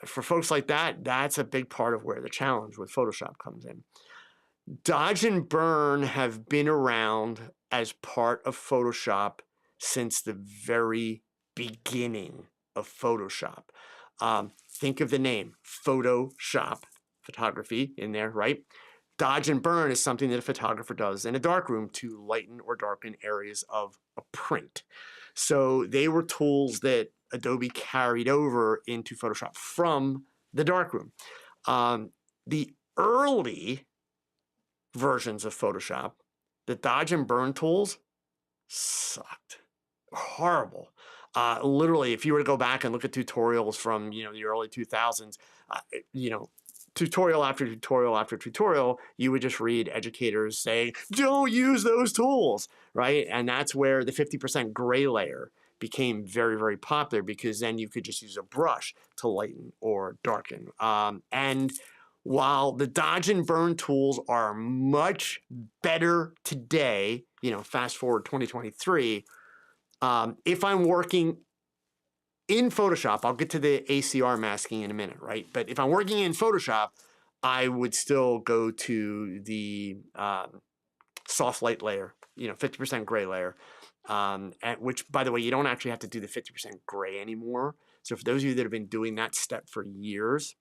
For folks like that, that's a big part of where the challenge with Photoshop comes in. Dodge and burn have been around as part of Photoshop since the very beginning of Photoshop. Think of the name, Photoshop, photography in there, right? Dodge and burn is something that a photographer does in a darkroom to lighten or darken areas of a print. So they were tools that Adobe carried over into Photoshop from the darkroom. The early versions of Photoshop, the dodge and burn tools sucked. Horrible. Literally, if you were to go back and look at tutorials from the early 2000s, tutorial after tutorial after tutorial, you would just read educators saying, don't use those tools, right? And that's where the 50% gray layer became very, very popular because then you could just use a brush to lighten or darken. And while the dodge and burn tools are much better today, fast forward 2023, if I'm working in Photoshop, I'll get to the ACR masking in a minute, right? But if I'm working in Photoshop, I would still go to the soft light layer, 50% gray layer, which, by the way, you don't actually have to do the 50% gray anymore. So for those of you that have been doing that step for years,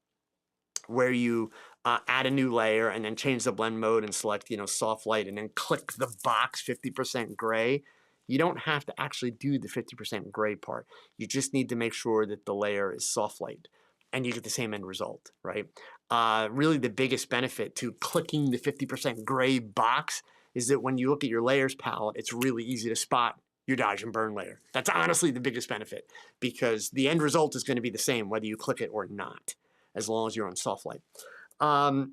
where you add a new layer and then change the blend mode and select, soft light and then click the box 50% gray, you don't have to actually do the 50% gray part. You just need to make sure that the layer is soft light and you get the same end result, right? Really the biggest benefit to clicking the 50% gray box is that when you look at your layers palette, it's really easy to spot your dodge and burn layer. That's honestly the biggest benefit because the end result is going to be the same whether you click it or not, as long as you're on soft light.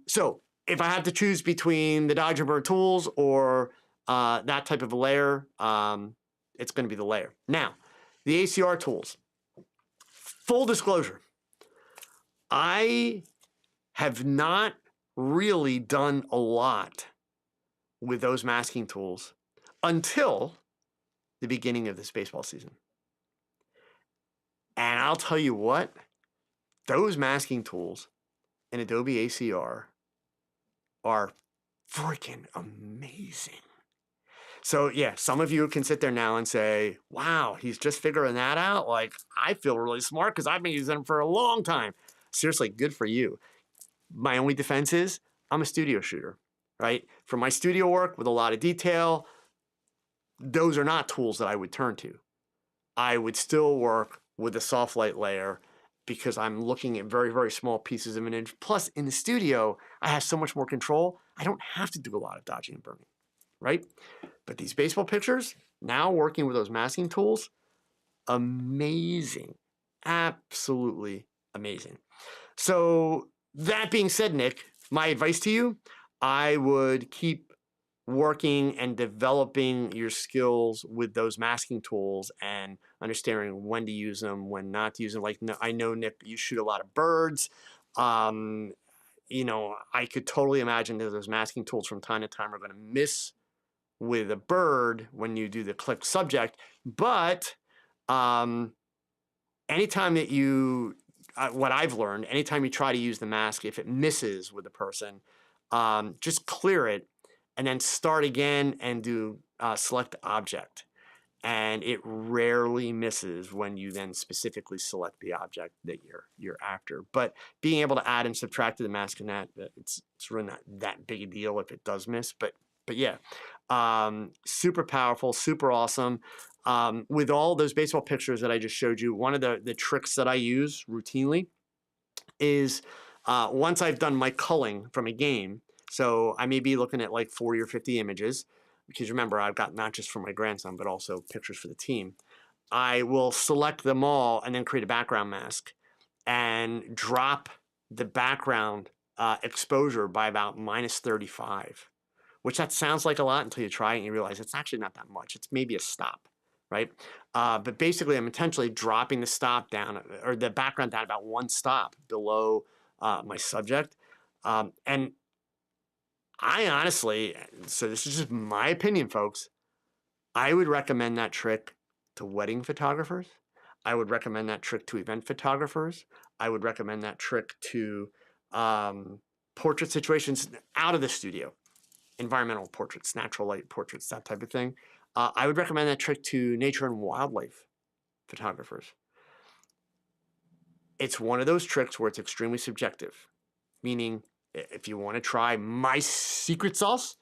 So if I have to choose between the dodge and burn tools or that type of a layer, it's going to be the layer. Now, the ACR tools. Full disclosure, I have not really done a lot with those masking tools until the beginning of this baseball season. And I'll tell you what, those masking tools in Adobe ACR are freaking amazing. So yeah, some of you can sit there now and say, wow, he's just figuring that out. Like, I feel really smart because I've been using them for a long time. Seriously, good for you. My only defense is I'm a studio shooter, right? For my studio work with a lot of detail, those are not tools that I would turn to. I would still work with a soft light layer because I'm looking at very, very small pieces of an image. Plus, in the studio, I have so much more control. I don't have to do a lot of dodging and burning, right? But these baseball pictures, now working with those masking tools, amazing. Absolutely amazing. So that being said, Nick, my advice to you, I would keep working and developing your skills with those masking tools and understanding when to use them, when not to use them. Like, I know, Nick, you shoot a lot of birds. Um, I could totally imagine that those masking tools from time to time are going to miss with a bird when you do the click subject. But anytime that what I've learned, anytime you try to use the mask, if it misses with the person, just clear it and then start again and do select object. And it rarely misses when you then specifically select the object that you're after. But being able to add and subtract to the mask and that, it's really not that big a deal if it does miss. But yeah, super powerful, super awesome. With all those baseball pictures that I just showed you, one of the tricks that I use routinely is once I've done my culling from a game, so I may be looking at like 40 or 50 images, because remember, I've got not just for my grandson, but also pictures for the team. I will select them all and then create a background mask and drop the background exposure by about -35, which that sounds like a lot until you try it and you realize it's actually not that much. It's maybe a stop, right? But basically, I'm intentionally dropping the stop down or the background down about one stop below my subject. And I honestly, so this is just my opinion, folks, I would recommend that trick to wedding photographers. I would recommend that trick to event photographers. I would recommend that trick to portrait situations out of the studio, environmental portraits, natural light portraits, that type of thing. I would recommend that trick to nature and wildlife photographers. It's one of those tricks where it's extremely subjective, meaning if you want to try my secret sauce,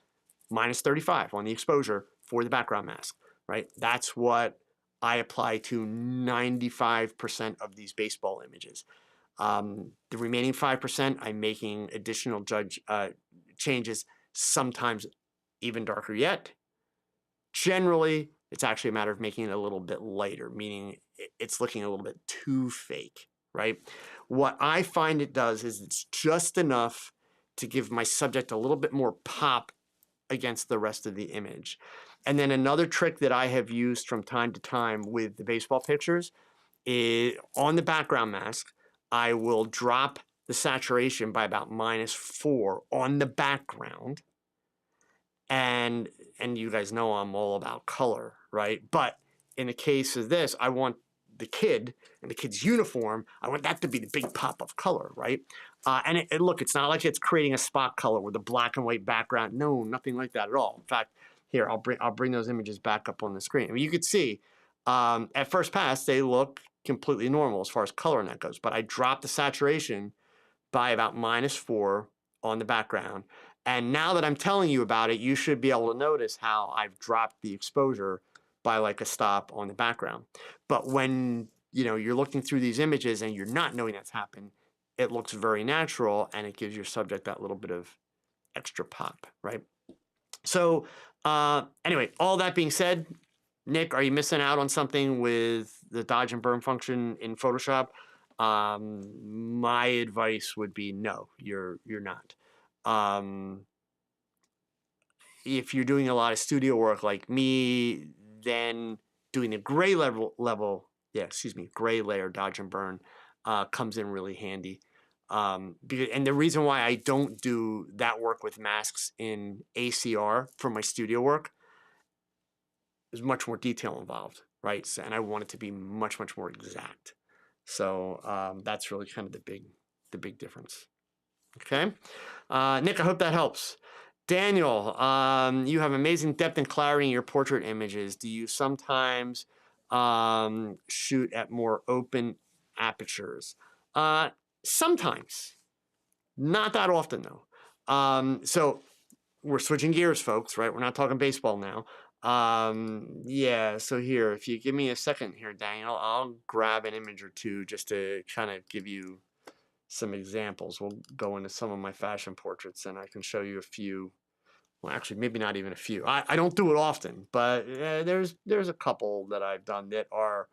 -35 on the exposure for the background mask, right? That's what I apply to 95% of these baseball images. The remaining 5%, I'm making additional changes, sometimes even darker yet. Generally, it's actually a matter of making it a little bit lighter, meaning it's looking a little bit too fake, right? What I find it does is it's just enough to give my subject a little bit more pop against the rest of the image. And then another trick that I have used from time to time with the baseball pictures is on the background mask, I will drop the saturation by about -4 on the background. And you guys know I'm all about color, right? But in the case of this, I want the kid and the kid's uniform, I want that to be the big pop of color, right? And look, it's not like it's creating a spot color with a black and white background. No, nothing like that at all. In fact, here, I'll bring those images back up on the screen. I mean, you could see at first pass, they look completely normal as far as color and that goes. But I dropped the saturation by about -4 on the background. And now that I'm telling you about it, you should be able to notice how I've dropped the exposure by like a stop on the background. But when you're looking through these images and you're not knowing that's happened, it looks very natural and it gives your subject that little bit of extra pop, right? So anyway, all that being said, Nick, are you missing out on something with the dodge and burn function in Photoshop? My advice would be no, you're not. If you're doing a lot of studio work like me, then doing the gray gray layer dodge and burn comes in really handy. And the reason why I don't do that work with masks in ACR for my studio work is much more detail involved, right? So, and I want it to be much, much more exact. So that's really kind of the big difference. Okay, Nick, I hope that helps. Daniel, you have amazing depth and clarity in your portrait images. Do you sometimes shoot at more open apertures? Sometimes, not that often though. So we're switching gears, folks, right? We're not talking baseball now. Yeah, so here, if you give me a second here, Daniel, I'll grab an image or two just to kind of give you some examples. We'll go into some of my fashion portraits and I can show you a few. Well, actually, maybe not even a few. I don't do it often, but there's a couple that I've done that are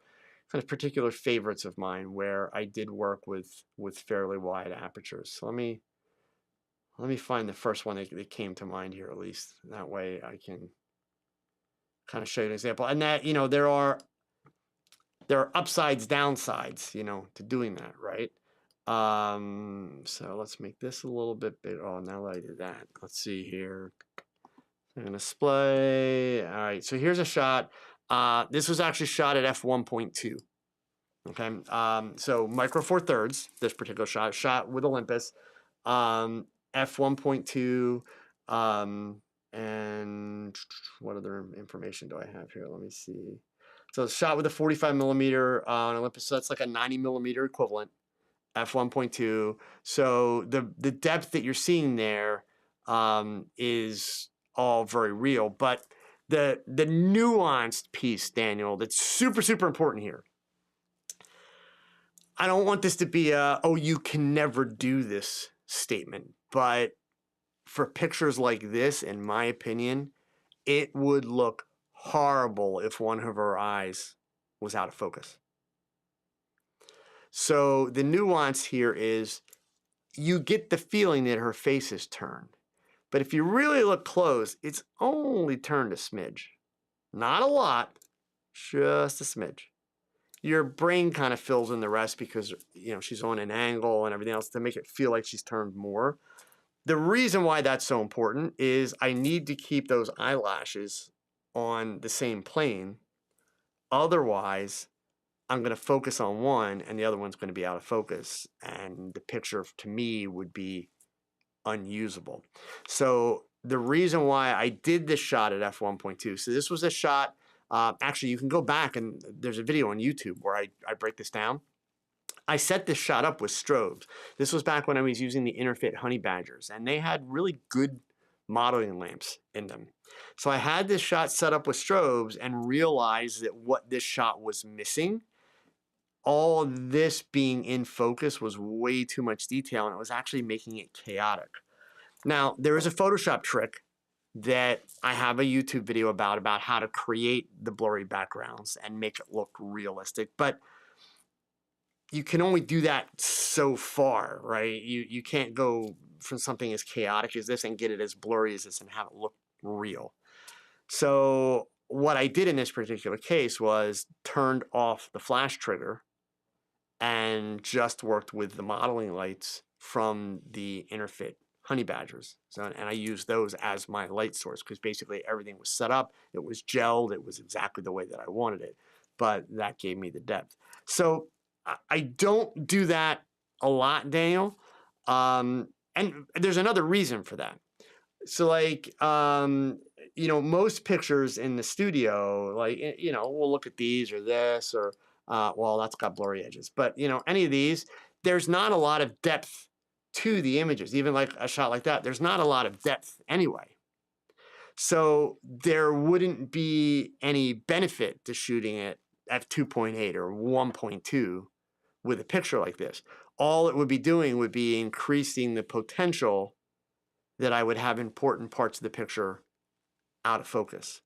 kind of particular favorites of mine where I did work with fairly wide apertures. So let me Let me find the first one that came to mind here, at least. That way I can kind of show you an example. And that, there are upsides, downsides, to doing that, right? So let's make this a little bit bigger. Oh, now that I did that, let's see here. I'm gonna display. All right, so here's a shot. This was actually shot at f1.2. Okay, so micro four thirds. This particular shot with Olympus, f1.2, and what other information do I have here? Let me see. So it's shot with a 45 millimeter on Olympus. So that's like a 90 millimeter equivalent, f1.2. So the depth that you're seeing there is all very real. But the nuanced piece, Daniel, that's super, super important here. I don't want this to be a, oh, you can never do this statement. But for pictures like this, in my opinion, it would look horrible if one of her eyes was out of focus. So the nuance here is you get the feeling that her face is turned. But if you really look close, it's only turned a smidge. Not a lot, just a smidge. Your brain kind of fills in the rest because, she's on an angle and everything else to make it feel like she's turned more. The reason why that's so important is I need to keep those eyelashes on the same plane. Otherwise, I'm going to focus on one and the other one's going to be out of focus. And the picture to me would be unusable. So the reason why I did this shot at f1.2, so this was a shot, actually you can go back and there's a video on YouTube where I break this down. I set this shot up with strobes. This was back when I was using the Interfit Honey Badgers, and they had really good modeling lamps in them. So I had this shot set up with strobes and realized that what this shot was missing, all this being in focus, was way too much detail, and it was actually making it chaotic. Now, there is a Photoshop trick that I have a YouTube video about how to create the blurry backgrounds and make it look realistic. But you can only do that so far, right? You can't go from something as chaotic as this and get it as blurry as this and have it look real. So what I did in this particular case was turned off the flash trigger and just worked with the modeling lights from the Interfit Honey Badgers. So, and I used those as my light source because basically everything was set up. It was gelled. It was exactly the way that I wanted it. But that gave me the depth. So I don't do that a lot, Daniel. And there's another reason for that. So like, most pictures in the studio, like, we'll look at these or this or, well, that's got blurry edges. But, any of these, there's not a lot of depth to the images. Even like a shot like that, there's not a lot of depth anyway. So there wouldn't be any benefit to shooting it at 2.8 or 1.2 with a picture like this. All it would be doing would be increasing the potential that I would have important parts of the picture out of focus.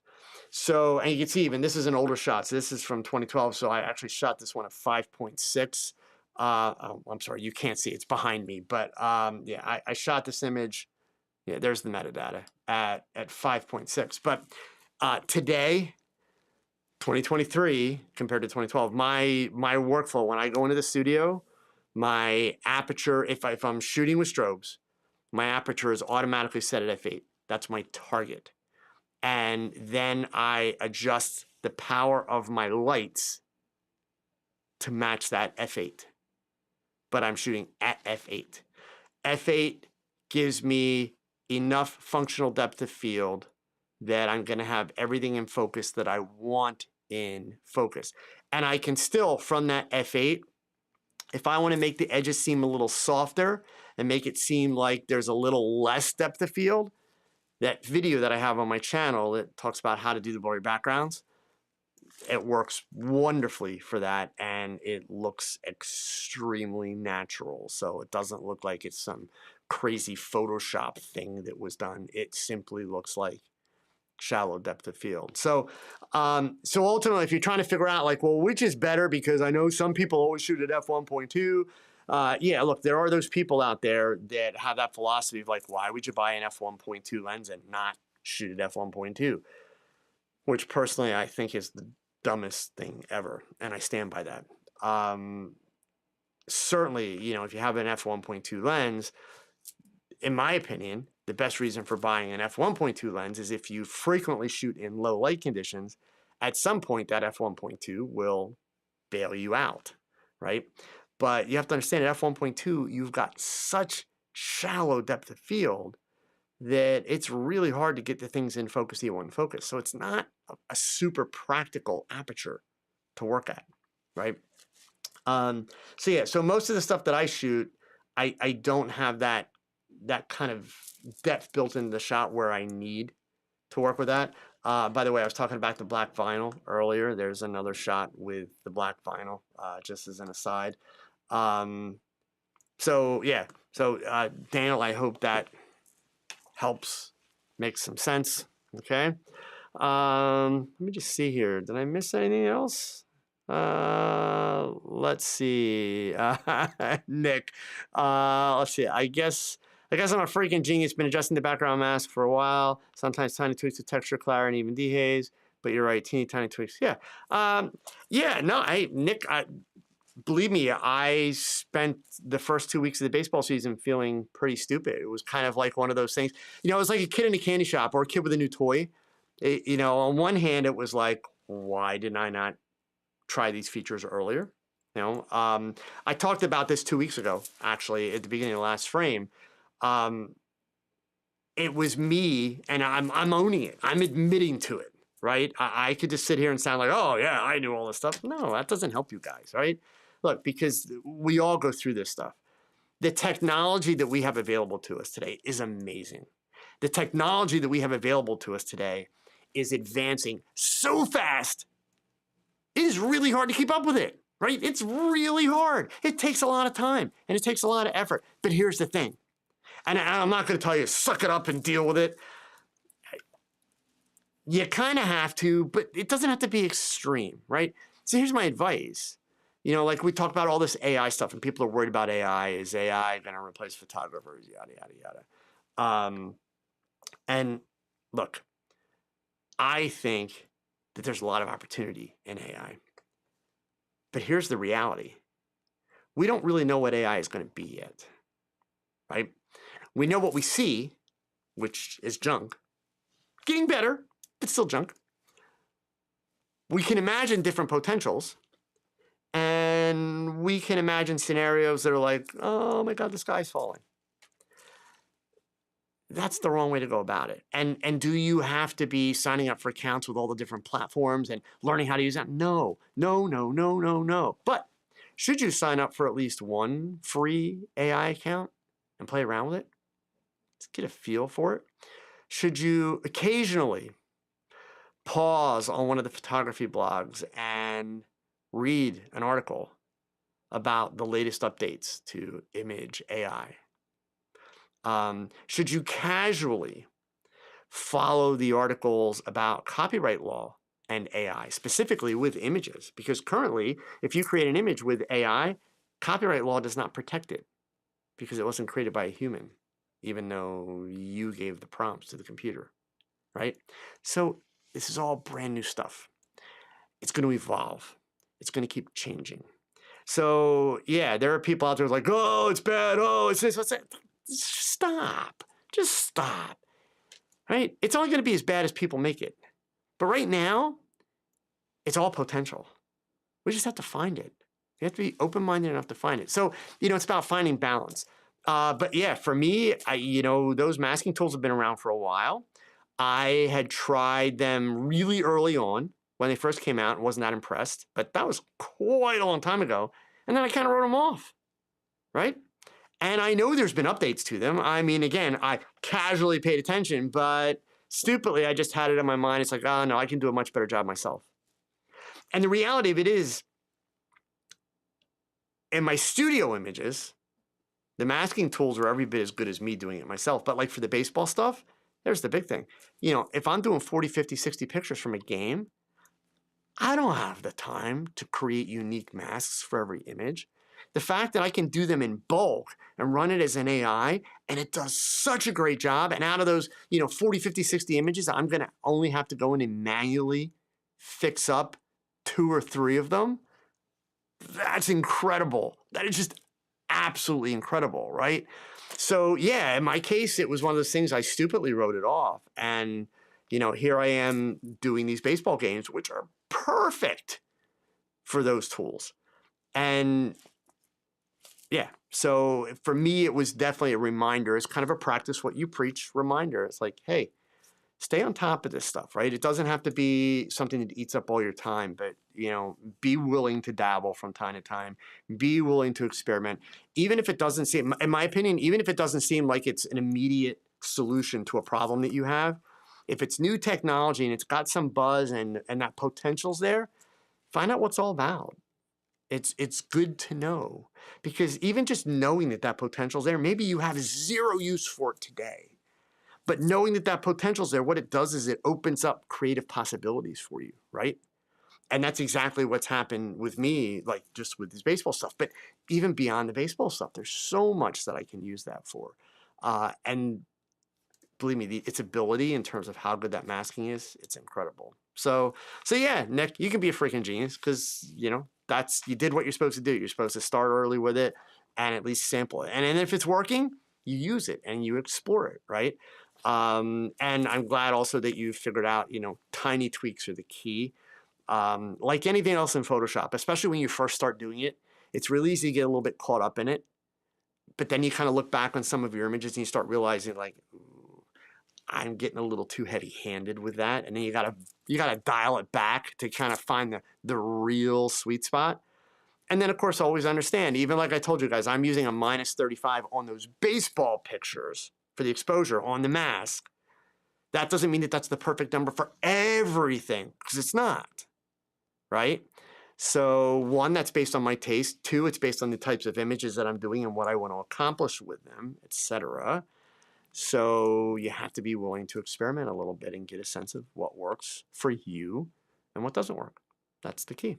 So, and you can see even this is an older shot. So this is from 2012. So I actually shot this one at 5.6. I'm sorry, you can't see, it's behind me. But yeah, I shot this image. Yeah, there's the metadata at 5.6. But today, 2023 compared to 2012, my workflow when I go into the studio, my aperture, if I'm shooting with strobes, my aperture is automatically set at f8. That's my target. And then I adjust the power of my lights to match that f8. But I'm shooting at f8. f8 gives me enough functional depth of field that I'm going to have everything in focus that I want in focus. And I can still, from that f8, if I want to make the edges seem a little softer and make it seem like there's a little less depth of field, that video that I have on my channel that talks about how to do the blurry backgrounds, it works wonderfully for that, and it looks extremely natural. So it doesn't look like it's some crazy Photoshop thing that was done. It simply looks like shallow depth of field. So ultimately, if you're trying to figure out like, well, which is better, because I know some people always shoot at f1.2, Yeah, look, there are those people out there that have that philosophy of like, why would you buy an f1.2 lens and not shoot at f1.2? Which personally I think is the dumbest thing ever, and I stand by that. Certainly, if you have an f1.2 lens, in my opinion, the best reason for buying an f1.2 lens is if you frequently shoot in low light conditions, at some point that f1.2 will bail you out, right? But you have to understand at f1.2, you've got such shallow depth of field that it's really hard to get the things in focus you want in focus. So it's not a super practical aperture to work at, right? So most of the stuff that I shoot, I don't have that kind of depth built into the shot where I need to work with that. By the way, I was talking about the black vinyl earlier. There's another shot with the black vinyl, just as an aside. So Daniel, I hope that helps make some sense. Okay. Let me just see here. Did I miss anything else? Let's see. Nick. Let's see. I guess I'm a freaking genius. Been adjusting the background mask for a while. Sometimes tiny tweaks of texture, clarity, and even dehaze. But you're right, teeny tiny tweaks. Yeah. No. Nick. Believe me, I spent the first 2 weeks of the baseball season feeling pretty stupid. It was kind of like one of those things. It was like a kid in a candy shop or a kid with a new toy. On one hand, it was like, why didn't I not try these features earlier? I talked about this 2 weeks ago, actually, at the beginning of the last frame. It was me, and I'm owning it. I'm admitting to it, right? I could just sit here and sound like, oh, yeah, I knew all this stuff. No, that doesn't help you guys, right? Look, because we all go through this stuff. The technology that we have available to us today is amazing. The technology that we have available to us today is advancing so fast, it is really hard to keep up with it, right? It's really hard. It takes a lot of time, and it takes a lot of effort. But here's the thing, and I'm not going to tell you, suck it up and deal with it. You kind of have to, but it doesn't have to be extreme, right? So here's my advice. Like we talk about all this AI stuff, and people are worried about AI. Is AI going to replace photographers? Yada, yada, yada. And look, I think that there's a lot of opportunity in AI. But here's the reality. We don't really know what AI is going to be yet, right? We know what we see, which is junk. Getting better, but still junk. We can imagine different potentials. And we can imagine scenarios that are like, oh my God, the sky's falling. That's the wrong way to go about it. And do you have to be signing up for accounts with all the different platforms and learning how to use that? No. But should you sign up for at least one free AI account and play around with it? Just get a feel for it. Should you occasionally pause on one of the photography blogs and read an article about the latest updates to image AI? Should you casually follow the articles about copyright law and AI, specifically with images? Because currently, if you create an image with AI, copyright law does not protect it because it wasn't created by a human, even though you gave the prompts to the computer, right? So this is all brand new stuff. It's going to evolve. It's going to keep changing. So yeah, there are people out there like, oh, it's bad. Oh, it's this, what's that? Stop. Just stop. Right? It's only going to be as bad as people make it. But right now, it's all potential. We just have to find it. We have to be open-minded enough to find it. So, it's about finding balance. But yeah, for me, those masking tools have been around for a while. I had tried them really early on when they first came out and wasn't that impressed, but that was quite a long time ago. And then I kind of wrote them off, right? And I know there's been updates to them. I mean, again, I casually paid attention, but stupidly, I just had it in my mind. It's like, oh no, I can do a much better job myself. And the reality of it is, in my studio images, the masking tools are every bit as good as me doing it myself. But like for the baseball stuff, there's the big thing. If I'm doing 40, 50, 60 pictures from a game, I don't have the time to create unique masks for every image. The fact that I can do them in bulk and run it as an AI, and it does such a great job. And out of those, 40, 50, 60 images, I'm going to only have to go in and manually fix up 2 or 3 of them. That's incredible. That is just absolutely incredible, right? So yeah, in my case, it was one of those things I stupidly wrote it off. And, here I am doing these baseball games, which are perfect for those tools. And yeah, so for me, it was definitely a reminder. It's kind of a practice what you preach reminder. It's like, hey, stay on top of this stuff, right? It doesn't have to be something that eats up all your time, but, be willing to dabble from time to time. Be willing to experiment. Even if it doesn't seem, in my opinion, even if it doesn't seem like it's an immediate solution to a problem that you have, if it's new technology and it's got some buzz and that potential's there, find out what's all about. It's good to know, because even just knowing that potential's there, maybe you have zero use for it today. But knowing that potential's there, what it does is it opens up creative possibilities for you, right? And that's exactly what's happened with me, like just with this baseball stuff. But even beyond the baseball stuff, there's so much that I can use that for. And believe me, its ability in terms of how good that masking is, it's incredible. So yeah, Nick, you can be a freaking genius because, you did what you're supposed to do. You're supposed to start early with it and at least sample it. And if it's working, you use it and you explore it, right? And I'm glad also that you figured out, tiny tweaks are the key. Like anything else in Photoshop, especially when you first start doing it, it's really easy to get a little bit caught up in it. But then you kind of look back on some of your images and you start realizing like, ooh, I'm getting a little too heavy-handed with that. And then you gotta dial it back to kind of find the real sweet spot. And then, of course, always understand, even like I told you guys, I'm using a -35 on those baseball pictures for the exposure on the mask. That doesn't mean that that's the perfect number for everything, because it's not, right? So 1, that's based on my taste. 2, it's based on the types of images that I'm doing and what I want to accomplish with them, etc. So you have to be willing to experiment a little bit and get a sense of what works for you and what doesn't work. That's the key.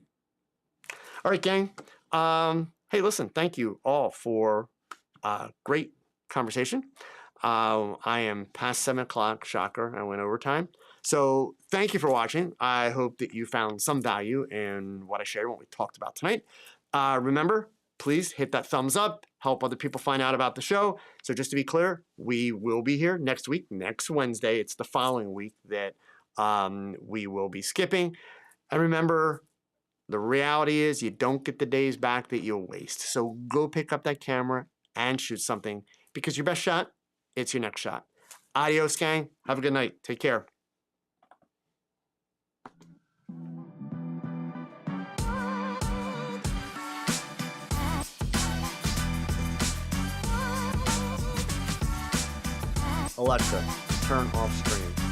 All right, gang. Hey, listen, thank you all for a great conversation. I am past 7 o'clock, shocker, I went overtime. So thank you for watching. I hope that you found some value in what I shared and what we talked about tonight. Remember, please hit that thumbs up, help other people find out about the show. So just to be clear, we will be here next week, next Wednesday. It's the following week that we will be skipping. And remember, the reality is you don't get the days back that you'll waste. So go pick up that camera and shoot something, because your best shot, it's your next shot. Adios, gang. Have a good night. Take care. Alexa, turn off stream.